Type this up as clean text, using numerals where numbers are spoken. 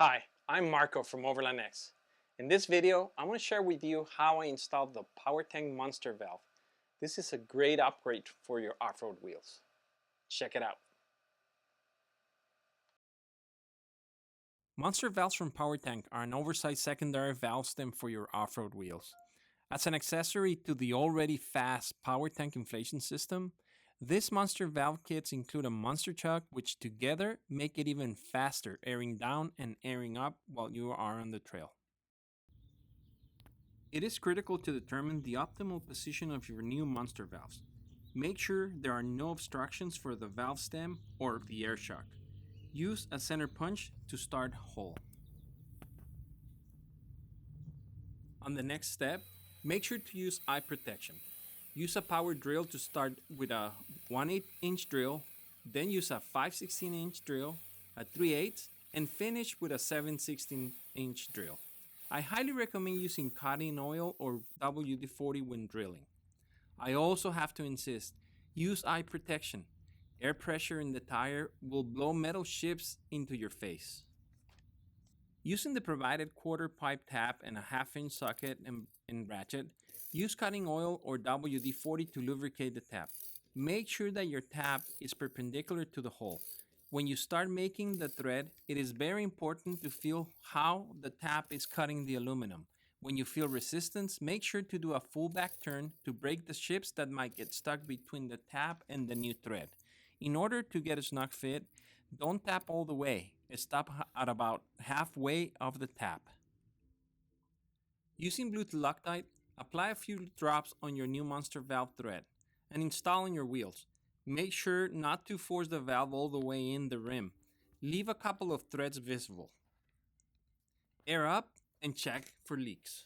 Hi, I'm Marco from OVRLNDX. In this video, I want to share with you how I installed the Powertank monster valve. This is a great upgrade for your off-road wheels. Check it out. Monster valves from Powertank are an oversized secondary valve stem for your off-road wheels. As an accessory to the already fast Powertank inflation system, these monster valve kits include a monster chuck which together make it even faster airing down and airing up while you are on the trail. It is critical to determine the optimal position of your new monster valves. Make sure there are no obstructions for the valve stem or the air shock. Use a center punch to start hole. On the next step, make sure to use eye protection. Use a power drill to start with a 1/8 inch drill, then use a 5/16 inch drill, a 3/8, and finish with a 7/16 inch drill. I highly recommend using cotton oil or WD-40 when drilling. I also have to insist, use eye protection. Air pressure in the tire will blow metal chips into your face. Using the provided quarter pipe tap and a 1/2 inch socket and ratchet, use cutting oil or WD-40 to lubricate the tap. Make sure that your tap is perpendicular to the hole. When you start making the thread, it is very important to feel how the tap is cutting the aluminum. When you feel resistance, make sure to do a full back turn to break the chips that might get stuck between the tap and the new thread. In order to get a snug fit, don't tap all the way. Stop at about halfway of the tap. Using Bluetooth Loctite, apply a few drops on your new monster valve thread and install on your wheels. Make sure not to force the valve all the way in the rim. Leave a couple of threads visible. Air up and check for leaks.